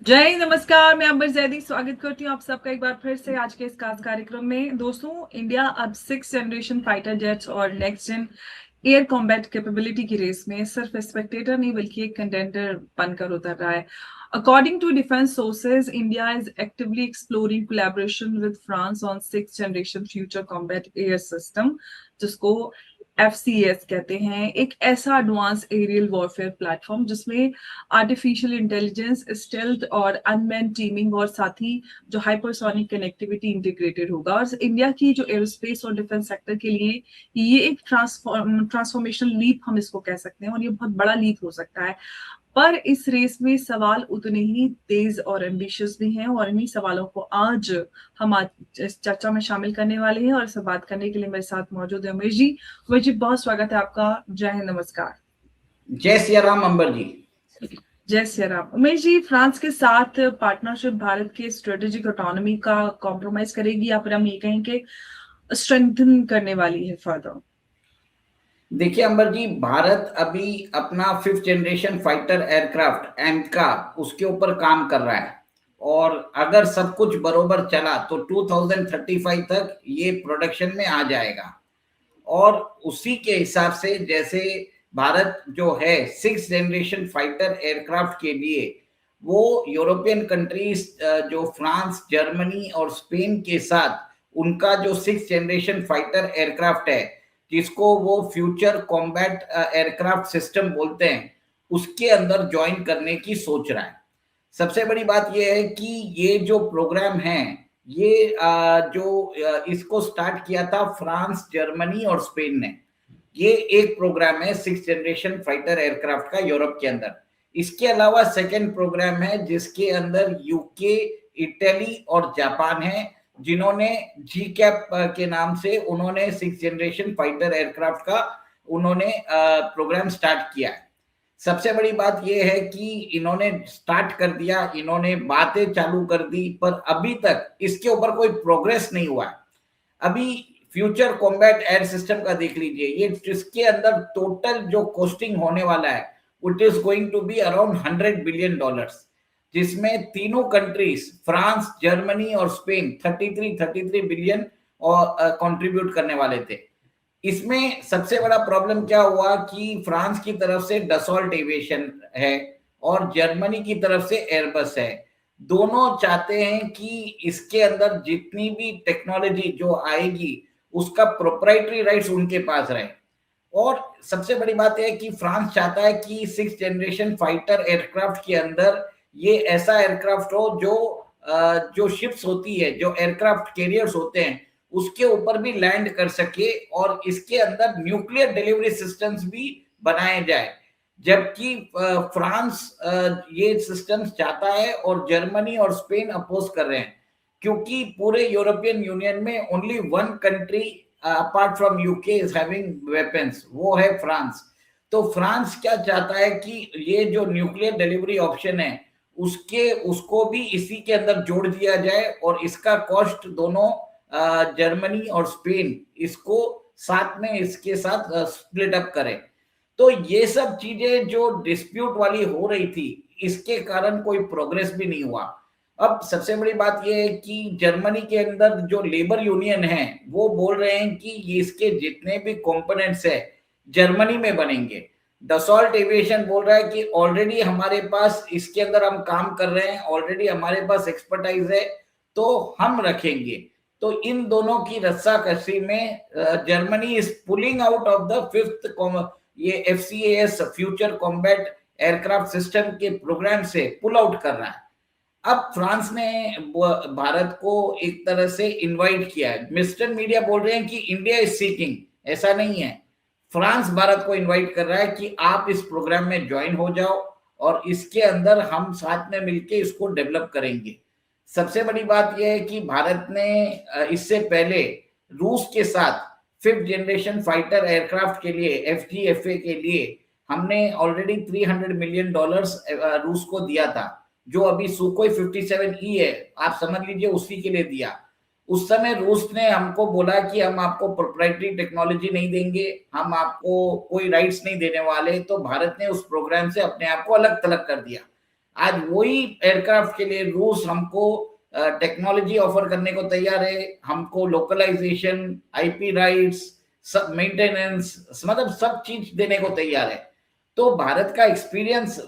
जय हिंद, नमस्कार। मैं अंबर जैदी स्वागत करती हूँ आप सबका एक बार फिर से आज के इस खास कार्यक्रम में। दोस्तों, इंडिया अब 6th जनरेशन फाइटर जेट्स और next gen air combat capability की रेस में सिर्फ स्पेक्टेटर नहीं बल्कि एक कंटेंडर बनकर उतर रहा है। According to defense sources, India is actively exploring collaboration with France on 6th generation future combat air system, जिसको FCAS कहते हैं। एक ऐसा एडवांस एरियल वॉरफेयर प्लेटफॉर्म जिसमें आर्टिफिशियल इंटेलिजेंस, स्टेल्थ और अनमैन टीमिंग और साथ ही जो हाइपरसोनिक कनेक्टिविटी इंटीग्रेटेड होगा। और इंडिया की जो एरोस्पेस और डिफेंस सेक्टर के लिए ये एक ट्रांसफॉर्मेशनल लीप हम इसको कह सकते हैं और ये बहुत बड़ा लीप हो सकता है। पर इस रेस में सवाल उतने ही तेज और एम्बिशियस भी हैं और इन्हीं सवालों को आज हम आज इस चर्चा में शामिल करने वाले हैं। और इससे बात करने के लिए मेरे साथ मौजूद है उमेश जी। उमेश जी, बहुत स्वागत है आपका। जय हिंद, नमस्कार। जय सिया राम अंबर जी। जय श्री राम। उमेश जी, फ्रांस के साथ पार्टनरशिप भारत के स्ट्रेटेजिक ऑटोनॉमी का कॉम्प्रोमाइज करेगी या फिर हम ये कहें कि स्ट्रेंथन करने वाली है फर्दर? देखिए अंबर जी, भारत अभी अपना 5th जनरेशन फाइटर एयरक्राफ्ट एमका उसके ऊपर काम कर रहा है और अगर सब कुछ बरोबर चला तो 2035 तक ये प्रोडक्शन में आ जाएगा। और उसी के हिसाब से जैसे भारत जो है 6th जनरेशन फाइटर एयरक्राफ्ट के लिए वो यूरोपियन कंट्रीज जो फ्रांस, जर्मनी और स्पेन के साथ उनका जो 6th जनरेशन फाइटर एयरक्राफ्ट है जिसको वो फ्यूचर कॉम्बैट एयरक्राफ्ट सिस्टम बोलते हैं, उसके अंदर ज्वाइन करने की सोच रहा है। सबसे बड़ी बात यह है कि ये जो प्रोग्राम है ये इसको स्टार्ट किया था फ्रांस, जर्मनी और स्पेन ने। ये एक प्रोग्राम है 6th जनरेशन फाइटर एयरक्राफ्ट का यूरोप के अंदर। इसके अलावा सेकेंड प्रोग्राम है जिसके अंदर यूके, इटली और जापान है, जिन्होंने जी कैप के नाम से उन्होंने 6th जनरेशन फाइटर एयरक्राफ्ट का उन्होंने प्रोग्राम स्टार्ट किया है। सबसे बड़ी बात यह है कि इन्होंने स्टार्ट कर दिया, इन्होंने बातें चालू कर दी, पर अभी तक इसके ऊपर कोई प्रोग्रेस नहीं हुआ है। अभी फ्यूचर कॉम्बैट एयर सिस्टम का देख लीजिए, ये इसके अंदर टोटल जो कॉस्टिंग होने वाला है it is going to be around $100 billion, जिसमें तीनों कंट्रीज फ्रांस, जर्मनी और स्पेन 33 बिलियन और कंट्रीब्यूट करने वाले थे। इसमें सबसे बड़ा प्रॉब्लम क्या हुआ कि फ्रांस की तरफ से डसॉल्ट एविएशन है और जर्मनी की तरफ से एयरबस है। दोनों चाहते हैं कि इसके अंदर जितनी भी टेक्नोलॉजी जो आएगी उसका प्रोप्राइटरी राइट्स उनके पास रहे। और सबसे बड़ी बात है कि फ्रांस चाहता है कि 6th जनरेशन फाइटर एयरक्राफ्ट के अंदर ये ऐसा एयरक्राफ्ट हो जो शिप्स होती है, जो एयरक्राफ्ट कैरियर्स होते हैं, उसके ऊपर भी लैंड कर सके और इसके अंदर न्यूक्लियर डिलीवरी सिस्टम्स भी बनाए जाए। जबकि फ्रांस ये सिस्टम्स चाहता है और जर्मनी और स्पेन अपोज कर रहे हैं, क्योंकि पूरे यूरोपियन यूनियन में only one country apart from UK is having weapons, वो है फ्रांस। तो फ्रांस क्या चाहता है कि ये जो न्यूक्लियर डिलीवरी ऑप्शन है उसको भी इसी के अंदर जोड़ दिया जाए और इसका कॉस्ट दोनों जर्मनी और स्पेन इसको साथ में इसके साथ स्प्लिट अप करें। तो ये सब चीजें जो डिस्प्यूट वाली हो रही थी, इसके कारण कोई प्रोग्रेस भी नहीं हुआ। अब सबसे बड़ी बात यह है कि जर्मनी के अंदर जो लेबर यूनियन है वो बोल रहे हैं कि ये इसके जितने भी कंपोनेंट्स है जर्मनी में बनेंगे। डसॉल्ट एविएशन बोल रहा है कि ऑलरेडी हमारे पास इसके अंदर हम काम कर रहे हैं, ऑलरेडी हमारे पास एक्सपर्टाइज है, तो हम रखेंगे। तो इन दोनों की रस्साकसी में Germany is pulling out of the 5th ये FCAS future combat aircraft system के प्रोग्राम से पुल आउट कर रहा है। अब फ्रांस ने भारत को एक तरह से इनवाइट किया है। वेस्टर्न मीडिया बोल रहे हैं कि इंडिया इज सीकिंग, ऐसा नहीं है। फ्रांस भारत को इनवाइट कर रहा है कि आप इस प्रोग्राम में ज्वाइन हो जाओ और इसके अंदर हम साथ में मिलके इसको डेवलप करेंगे। सबसे बड़ी बात यह है कि भारत ने इससे पहले रूस के साथ 5th जनरेशन फाइटर एयरक्राफ्ट के लिए FGFA के लिए हमने ऑलरेडी $300 मिलियन रूस को दिया था, जो अभी सुकोई 57E है, आप समझ लीजिए उसी के लिए दिया। उस समय रूस ने हमको बोला कि हम आपको प्रोप्राइटरी टेक्नोलॉजी नहीं देंगे, हम आपको कोई राइट्स नहीं देने वाले, तो भारत ने उस प्रोग्राम से अपने आप को अलग थलग कर दिया। आज वही एयरक्राफ्ट के लिए रूस हमको टेक्नोलॉजी ऑफर करने को तैयार है, हमको लोकलाइजेशन, आईपी राइट्स, सब मेंटेनेंस, मतलब सब चीज देने को तैयार है। तो भारत का एक्सपीरियंस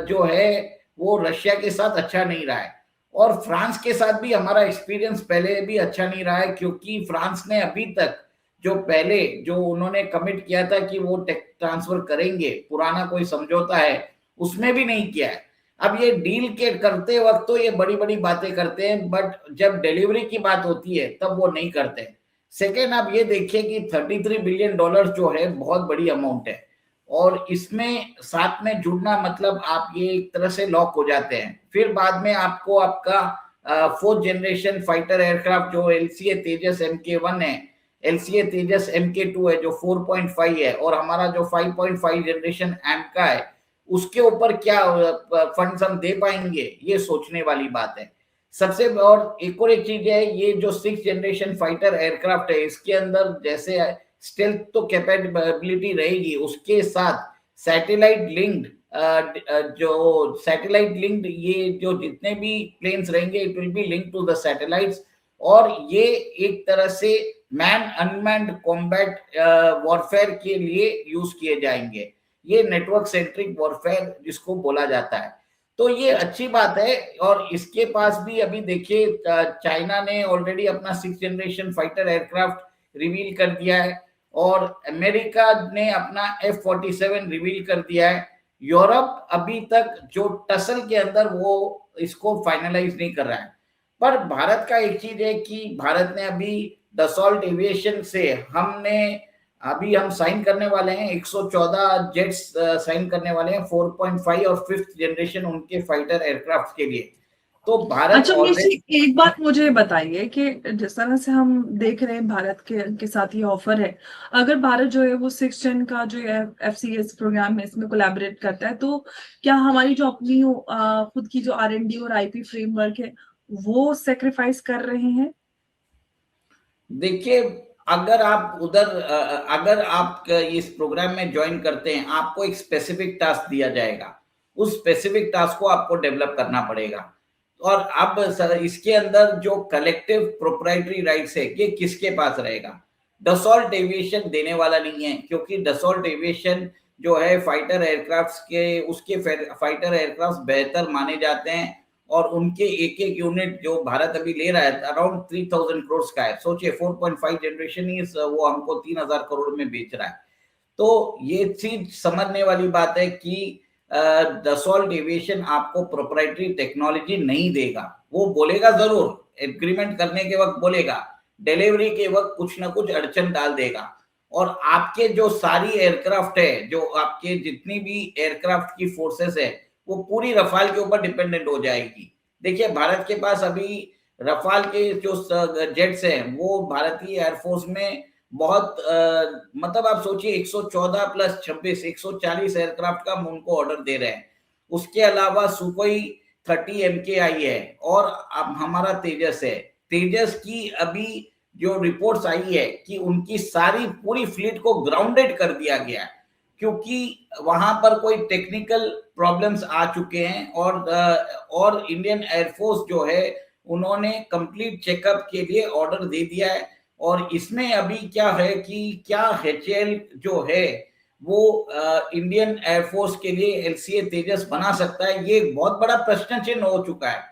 जो है वो रशिया के साथ अच्छा नहीं रहा है, और फ्रांस के साथ भी हमारा एक्सपीरियंस पहले भी अच्छा नहीं रहा है, क्योंकि फ्रांस ने अभी तक जो पहले जो उन्होंने कमिट किया था कि वो टेक ट्रांसफर करेंगे, पुराना कोई समझौता है, उसमें भी नहीं किया है। अब ये डील के करते वक्त तो ये बड़ी बड़ी बातें करते हैं, बट जब डिलीवरी की बात होती है तब वो नहीं करते। सेकेंड, आप ये देखिए कि $33 बिलियन जो है बहुत बड़ी अमाउंट है, और इसमें साथ में जुड़ना मतलब आप ये एक तरह से लॉक हो जाते हैं। फिर बाद में आपको आपका 4th जनरेशन फाइटर एयरक्राफ्ट जो एलसीए तेजस MK1 है, एलसीए तेजस MK2 है जो 4.5 है, और हमारा जो 5.5 जनरेशन एमका है, उसके ऊपर क्या फंड्स हम दे पाएंगे, ये सोचने वाली बात है सबसे। और एक चीज है, ये जो 6th जनरेशन फाइटर एयरक्राफ्ट है, इसके अंदर जैसे स्टेल्थ तो कैपेबिलिटी रहेगी, उसके साथ सैटेलाइट लिंक्ड जो सैटेलाइट लिंक्ड ये जो जितने भी प्लेन्स रहेंगे, it will be linked to the satellites, और ये एक तरह से मैन अनमैन्ड कॉम्बैट वॉरफेयर के लिए यूज किए जाएंगे। ये नेटवर्क सेंट्रिक वॉरफेयर जिसको बोला जाता है, तो ये अच्छी बात है। और इसके पास भी अभी देखिए चाइना ने ऑलरेडी अपना 6th generation fighter aircraft reveal कर दिया है, और अमेरिका ने अपना F-47 रिवील कर दिया है। यूरोप अभी तक जो टसल के अंदर वो इसको फाइनलाइज नहीं कर रहा है। पर भारत का एक चीज है कि भारत ने अभी दसॉल्ट एविएशन से हमने अभी हम साइन करने वाले हैं 114 जेट्स साइन करने वाले हैं, 4.5 और 5th जनरेशन उनके फाइटर एयरक्राफ्ट के लिए। तो भारत अच्छा ऑलरेडी एक बात मुझे बताइए कि जिस तरह से हम देख रहे हैं भारत के साथ ये ऑफर है, अगर भारत जो है वो 6th जन का जो FCS प्रोग्राम है इसमें कोलैबोरेट करता है, तो क्या हमारी जो अपनी खुद की जो R&D और IP फ्रेमवर्क है वो सेक्रीफाइस कर रहे हैं? देखिए, अगर आप इस प्रोग्राम में ज्वाइन करते हैं, आपको एक स्पेसिफिक टास्क दिया जाएगा, उस स्पेसिफिक टास्क को आपको डेवलप करना पड़ेगा। और अब इसके अंदर जो कलेक्टिव प्रोप्राइटरी राइट्स है, ये किसके पास रहेगा? डसॉल्ट एविएशन देने वाला नहीं है, क्योंकि डसॉल्ट एविएशन जो है फाइटर एयरक्राफ्ट के उसके फाइटर एयरक्राफ्ट बेहतर माने जाते हैं, और उनके एक एक यूनिट जो भारत अभी ले रहा है अराउंड 3000 करोड़ का है। सोचिए 4.5 जनरेशन ही वो हमको 3000 करोड़ में बेच रहा है। तो ये चीज समझने वाली बात है कि दसॉल्ट एविएशन आपको प्रोप्राइटरी टेक्नोलॉजी नहीं देगा। वो बोलेगा जरूर, एग्रीमेंट करने के वक्त बोलेगा, डिलीवरी के वक्त कुछ ना कुछ अड़चन डाल देगा। और आपके जो सारी एयरक्राफ्ट है, जो आपके जितनी भी एयरक्राफ्ट की फोर्सेस है, वो पूरी रफाल के ऊपर डिपेंडेंट हो जाएगी। देखिए, भारत के पास अभी रफाल के जो जेट्स हैं वो भारतीय एयरफोर्स में बहुत मतलब आप सोचिए 114 + 26 140 एयरक्राफ्ट का हम उनको ऑर्डर दे रहे हैं। उसके अलावा सुखोई 30 MKI है, और अब हमारा तेजस है। तेजस की अभी जो रिपोर्ट्स आई है कि उनकी सारी पूरी फ्लीट को ग्राउंडेड कर दिया गया है, क्योंकि वहां पर कोई टेक्निकल प्रॉब्लम्स आ चुके हैं, और इंडियन एयरफोर्स जो है उन्होंने कंप्लीट चेकअप के लिए ऑर्डर दे दिया है। और इसमें अभी क्या है कि क्या HAL जो है वो इंडियन एयरफोर्स के लिए LCA तेजस बना सकता है, ये बहुत बड़ा प्रश्न चिन्ह हो चुका है।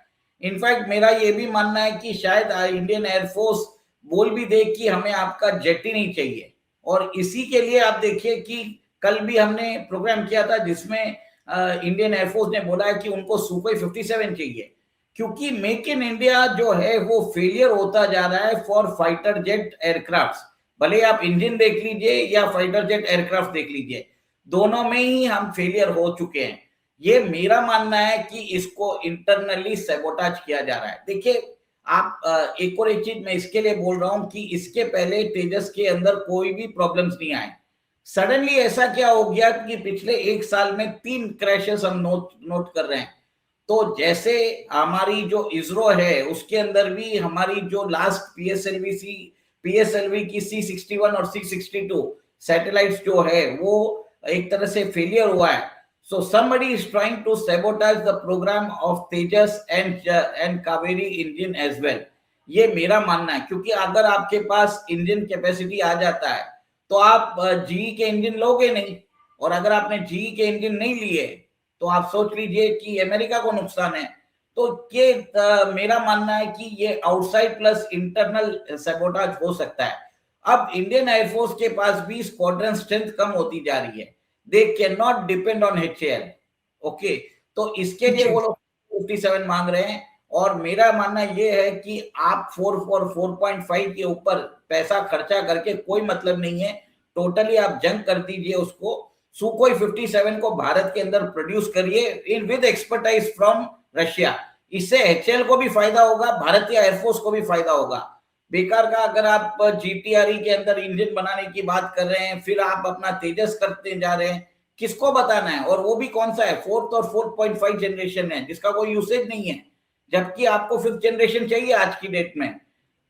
इनफैक्ट मेरा ये भी मानना है कि शायद इंडियन एयरफोर्स बोल भी दे कि हमें आपका जेट ही नहीं चाहिए। और इसी के लिए आप देखिए कि कल भी हमने प्रोग्राम किया था जिसमें इंडियन एयरफोर्स ने बोला है कि उनको सुखोई 57 चाहिए, क्योंकि मेक इन इंडिया जो है वो फेलियर होता जा रहा है फॉर फाइटर जेट एयरक्राफ्ट। भले आप इंजन देख लीजिए या फाइटर जेट एयरक्राफ्ट देख लीजिए, दोनों में ही हम फेलियर हो चुके हैं। ये मेरा मानना है कि इसको इंटरनली सैबोटाज किया जा रहा है। देखिए, आप एक और एक चीज मैं इसके लिए बोल रहा हूं कि इसके पहले तेजस के अंदर कोई भी प्रॉब्लम्स नहीं आए। सडनली ऐसा क्या हो गया कि पिछले 1 साल में 3 क्रैशेस हम नोट कर रहे हैं। तो जैसे हमारी जो इसरो है उसके अंदर भी हमारी जो लास्ट पीएसएलवी की C61 और C62 सैटेलाइट्स जो है वो एक तरह से फेलियर हुआ है। So somebody is trying to sabotage the program of Tejas and Kaveri engine as well. ये मेरा मानना है, क्योंकि अगर आपके पास इंजन कैपेसिटी आ जाता है तो आप जीई के इंजन लोगे नहीं, और अगर आपने जीई के इंजन नहीं लिए तो आप सोच लीजिए कि अमेरिका को नुकसान है। तो ये मेरा मानना है कि ये आउटसाइड प्लस इंटरनल सैबोटाज हो सकता है। अब इंडियन एयरफोर्स के पास भी स्क्वाड्रन स्ट्रेंथ कम होती जा रही है, they can not depend on HAL। Okay, तो इसके लिए वो लोग 57 मांग रहे हैं, और मेरा मानना ये है कि आप 4.5 के ऊपर पैसा खर्चा करके कोई मतलब नहीं है, टोटली आप जंग कर दीजिए उसको। सुखोई 57 को भारत के अंदर प्रोड्यूस करिए in with expertise from Russia. इससे HAL को भी फायदा होगा, भारतीय एयरफोर्स को भी फायदा होगा। बेकार का अगर आप GTRE के अंदर इंजन बनाने की बात कर रहे हैं, फिर आप अपना तेजस करते जा रहे हैं, किसको बताना है? और वो भी कौन सा है, 4th और 4.5 जनरेशन है जिसका कोई यूसेज नहीं है, जबकि आपको 5th जनरेशन चाहिए आज की डेट में।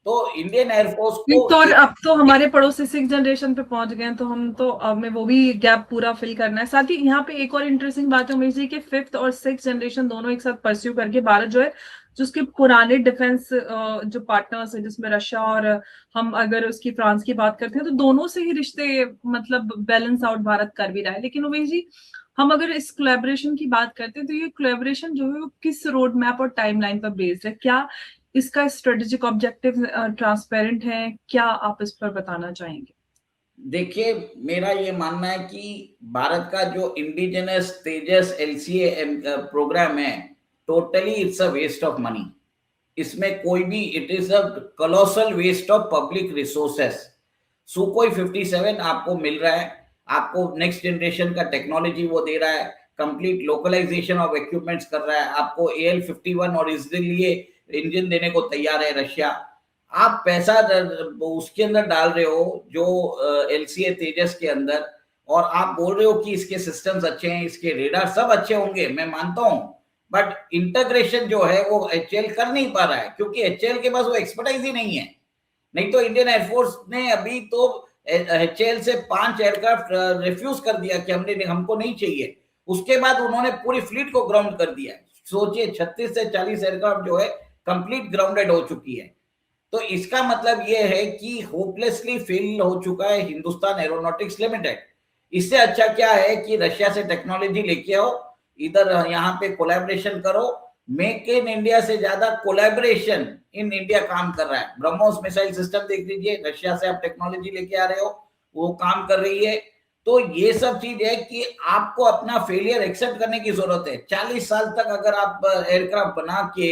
तो इंडियन एयरफोर्स को तो और अब तो हमारे पड़ोसी 6th जनरेशन पे पहुंच गए हैं, तो हम तो अब में वो भी गैप पूरा फिल करना है। साथ ही यहाँ पे एक और इंटरेस्टिंग बात है उमेश जी कि 5th और 6th जनरेशन दोनों एक साथ परस्यू करके भारत जो है, जो उसके पुराने डिफेंस जो पार्टनर्स है जिसमें रशिया और हम अगर उसकी फ्रांस की बात करते हैं, तो दोनों से ही रिश्ते मतलब बैलेंस आउट भारत कर भी रहा है। लेकिन उमेश जी, हम अगर इस कोलैबोरेशन की बात करते हैं तो ये कोलैबोरेशन जो है वो किस रोड मैप और टाइमलाइन पर बेस्ड है? क्या इसका स्ट्रेटेजिक ऑब्जेक्टिव ट्रांसपेरेंट है? क्या आप इस पर बताना चाहेंगे? देखिए, मेरा ये मानना है कि भारत का जो इंडिजिनस तेजस LCA प्रोग्राम है, totally it's a waste of money. इसमें कोई भी, it is a colossal waste of public resources. Sukhoi 57 आपको मिल रहा है, आपको नेक्स्ट जनरेशन का टेक्नोलॉजी वो दे रहा है, कंप्लीट लोकलाइजेशन ऑफ इक्विपमेंट्स कर रहा है, आपको AL-51 और इसलिए इंजन देने को तैयार है रशिया। आप पैसा उसके अंदर डाल रहे हो जो LCA तेजस के अंदर, और आप बोल रहे हो कि इसके सिस्टम्स अच्छे हैं, इसके रेडार सब अच्छे होंगे, मैं मानता हूं, बट इंटीग्रेशन जो है वो HAL कर नहीं पा रहा है, क्योंकि HAL के पास वो एक्सपर्टाइज ही नहीं है। नहीं तो इंडियन एयरफोर्स ने अभी तो HAL से 5 एयरक्राफ्ट रिफ्यूज कर दिया कि हमको नहीं चाहिए। उसके बाद उन्होंने पूरी फ्लीट को ग्राउंड कर दिया। सोचिए, 36 से 40 एयरक्राफ्ट जो है कंप्लीट ग्राउंडेड हो चुकी है। तो इसका मतलब यह है कि होपलेसली फेल हो चुका है हिंदुस्तान एरोनॉटिक्स लिमिटेड। इससे अच्छा क्या है कि रशिया से टेक्नोलॉजी लेके आओ, इधर यहाँ पे कोलैबोरेशन करो। मेक इन इंडिया से ज्यादा कोलैबोरेशन इन इंडिया काम कर रहा है। ब्रह्मोस मिसाइल सिस्टम देख लीजिए, रशिया से आप टेक्नोलॉजी लेके आ रहे हो, वो काम कर रही है। तो ये सब चीज है कि आपको अपना फेलियर एक्सेप्ट करने की जरूरत है। 40 साल तक अगर आप एयरक्राफ्ट बना के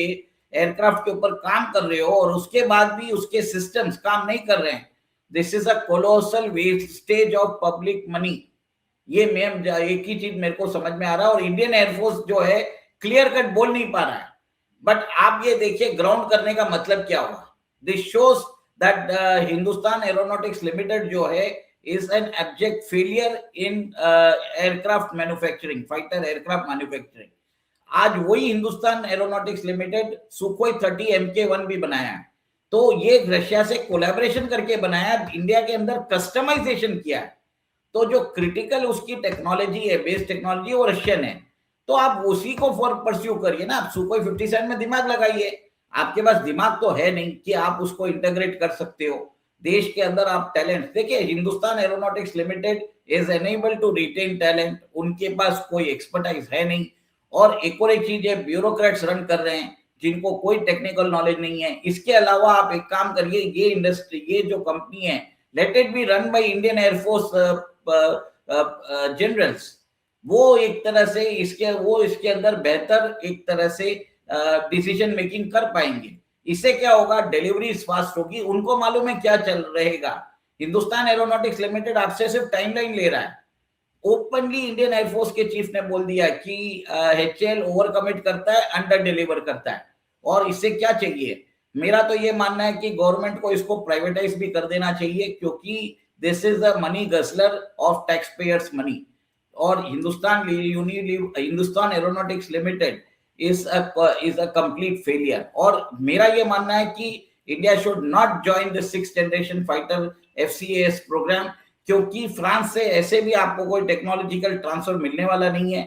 एयरक्राफ्ट के ऊपर काम कर रहे हो और उसके बाद भी उसके सिस्टम्स काम नहीं कर रहे हैं, this is a colossal wastage of public money. ये मैम एक ही चीज मेरे को समझ में आ रहा है, और इंडियन एयरफोर्स जो है क्लियर कट बोल नहीं पा रहा है। बट आप ये देखिए ग्राउंड करने का मतलब क्या हुआ। This shows that Hindustan aeronautics limited जो है is an abject failure in aircraft manufacturing, fighter aircraft manufacturing। आज वही Hindustan aeronautics limited Sukhoi 30 MK1 भी बनाया, तो ये रशिया से कोलैबोरेशन करके बनाया, इंडिया के अंदर कस्टमाइजेशन किया। तो जो क्रिटिकल उसकी टेक्नोलॉजी है, बेस टेक्नोलॉजी, वो रशियन है। तो आप उसी को फॉर परस्यू करिए ना। आप सुखोई 57 में दिमाग लगाइए, आपके पास दिमाग तो है नहीं कि आप उसको इंटीग्रेट कर सकते हो। देश के अंदर आप टैलेंट देखिए, Hindustan aeronautics Limited is enable to retain talent, उनके पास कोई एक्सपर्टाइज है नहीं। और एक और एक चीज है, ब्यूरोक्रेट्स रन कर रहे हैं जिनको कोई टेक्निकल नॉलेज नहीं है। इसके अलावा आप एक काम करिए, ये इंडस्ट्री, ये जो कंपनी है, let it be run by Indian air force generals. वो एक तरह से इसके अंदर बेहतर एक तरह से डिसीजन मेकिंग कर पाएंगे। इससे क्या होगा, डिलीवरी फास्ट होगी, उनको मालूम है क्या चल रहेगा। हिंदुस्तान एरोनॉटिक्स लिमिटेड आपसे सिर्फ टाइमलाइन ले रहा है। ओपनली इंडियन एयरफोर्स के चीफ ने बोल दिया कि HAL ओवर कमिट करता है, अंडर डिलीवर करता है, और इससे क्या चाहिए। मेरा तो ये मानना है कि गवर्नमेंट को इसको प्राइवेटाइज भी कर देना चाहिए, क्योंकि this is the money guzzler of tax payers money. और Hindustan aeronautics limited is a complete failure। और मेरा ये मानना है कि India should not join the 6th generation fighter FCAS program, क्योंकि फ्रांस से ऐसे भी आपको कोई टेक्नोलॉजिकल ट्रांसफर मिलने वाला नहीं है।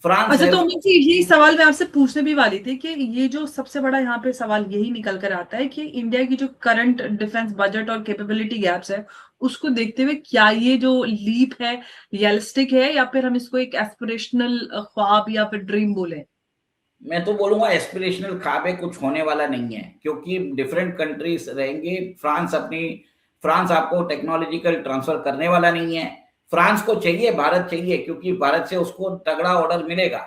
फ्रांस अच्छा, है। तो मुझे यही सवाल मैं आपसे पूछने भी वाली थी कि ये जो सबसे बड़ा यहाँ पे सवाल यही निकल कर आता है कि इंडिया की जो करंट डिफेंस बजट और कैपेबिलिटी गैप्स है, उसको देखते हुए क्या ये जो लीप है रियलिस्टिक है, या फिर हम इसको एक एस्पिरेशनल ख्वाब या फिर ड्रीम बोले? मैं तो बोलूंगा एस्पिरेशनल ख्वाब है, कुछ होने वाला नहीं है, क्योंकि डिफरेंट कंट्रीज रहेंगे। फ्रांस आपको टेक्नोलॉजिकल ट्रांसफर करने वाला नहीं है। फ्रांस को चाहिए, भारत चाहिए, क्योंकि भारत से उसको तगड़ा ऑर्डर मिलेगा,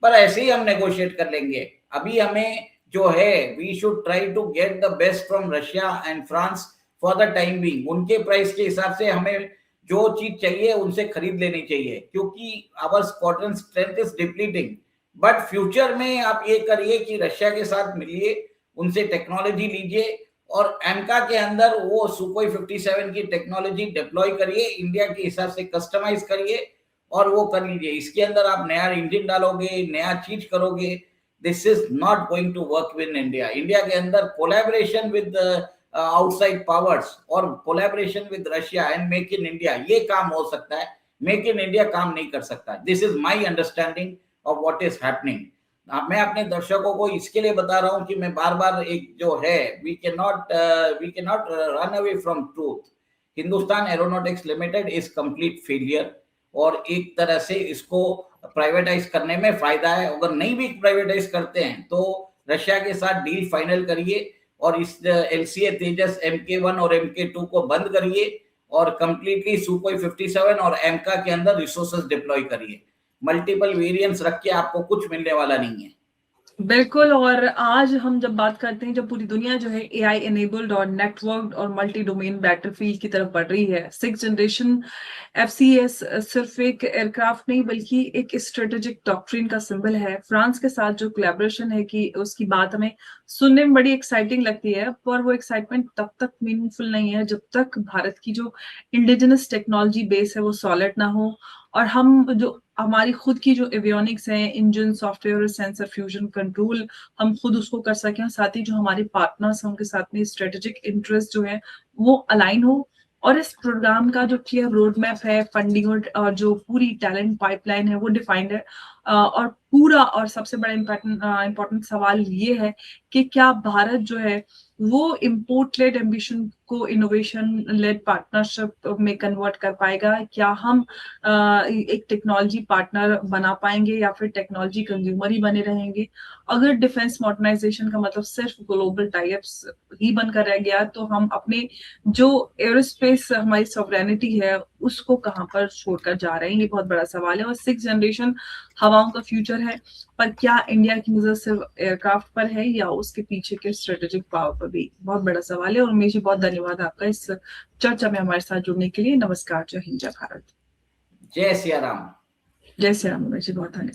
पर ऐसे ही हम नेगोशिएट कर लेंगे। अभी हमें जो है, we should try to get the best from Russia and France for the time being. उनके प्राइस के हिसाब से हमें जो चीज चाहिए उनसे खरीद लेनी चाहिए, क्योंकि our squadron strength is depleting. But future में आप ये करिए कि रशिया के साथ मिलिए, उनसे टेक्नोलॉजी लीजिए, और एमका के अंदर वो सुकोई 57 की टेक्नोलॉजी डिप्लॉय करिए, इंडिया के हिसाब से कस्टमाइज करिए और वो कर लीजिए। इसके अंदर आप नया इंजन डालोगे, नया चीज करोगे, this is not going to work with India. India के अंदर कोलैबोरेशन विद आउटसाइड पावर्स और collaboration with Russia and make in India, ये काम हो सकता है। मेक इन इंडिया काम नहीं कर सकता। This is my understanding of what is happening. मैं अपने दर्शकों को इसके लिए बता रहा हूं कि मैं बार बार एक जो है, we can not run away from truth. Hindustan aeronautics Limited is complete failure, और एक तरह से इसको प्राइवेटाइज करने में फायदा है। अगर नहीं भी प्राइवेटाइज करते हैं तो रशिया के साथ डील फाइनल करिए, और इस एलसीए तेजस MK1 और MK2 को बंद करिए, और कंप्लीटली सुकोई 57 और एमका के अंदर रिसोर्सेज डिप्लॉय करिए। मल्टीपल वेरिएंट्स रख के आपको कुछ मिलने वाला नहीं है। बिल्कुल। और आज हम जब बात करते हैं, जब पूरी दुनिया जो है AI एनेबल्ड और नेटवर्क्ड और मल्टी डोमेन बैटलफील्ड की तरफ बढ़ रही है, 6th जनरेशन FCS सिर्फ एक एयरक्राफ्ट नहीं बल्कि एक स्ट्रेटेजिक डॉक्ट्रिन का सिंबल है। फ्रांस के साथ जो कोलैबोरेशन है कि उसकी बात हमें सुनने में बड़ी एक्साइटिंग लगती है, पर वो एक्साइटमेंट तब तक मीनिंगफुल नहीं है जब तक भारत की जो इंडिजिनस टेक्नोलॉजी बेस है वो सॉलिड ना हो, और हम जो हमारी खुद की जो एवियोनिक्स है, engine, software, sensor, fusion, control, हम खुद उसको कर सकें। साथ ही जो हमारे पार्टनर्स हैं उनके साथ में स्ट्रेटेजिक इंटरेस्ट जो है वो अलाइन हो, और इस प्रोग्राम का जो क्लियर रोड मैप है, फंडिंग और जो पूरी टैलेंट पाइपलाइन है वो डिफाइंड है। और पूरा और सबसे बड़ा इम्पोर्टेंट सवाल ये है कि क्या भारत जो है वो इम्पोर्ट लेड एम्बिशन को इनोवेशन लेड पार्टनरशिप में कन्वर्ट कर पाएगा? क्या हम एक टेक्नोलॉजी पार्टनर बना पाएंगे या फिर टेक्नोलॉजी कंज्यूमर ही बने रहेंगे? अगर डिफेंस मॉडर्नाइजेशन का मतलब सिर्फ ग्लोबल टाइप्स ही बनकर रह गया तो हम अपने जो एरोस्पेस हमारी सॉवरेनिटी है उसको कहां पर छोड़कर जा रहे हैं, ये बहुत बड़ा सवाल है। और 6th जनरेशन हवाओं का फ्यूचर है, पर क्या इंडिया की नजर सिर्फ एयरक्राफ्ट पर है या उसके पीछे के स्ट्रेटेजिक पावर पर भी? बहुत बड़ा सवाल है। और उमेश जी, बहुत धन्यवाद आपका इस चर्चा में हमारे साथ जुड़ने के लिए। नमस्कार। जय हिंद, जय भारत। जय सिया राम। जय श्री राम। उमेश जी, बहुत धन्यवाद।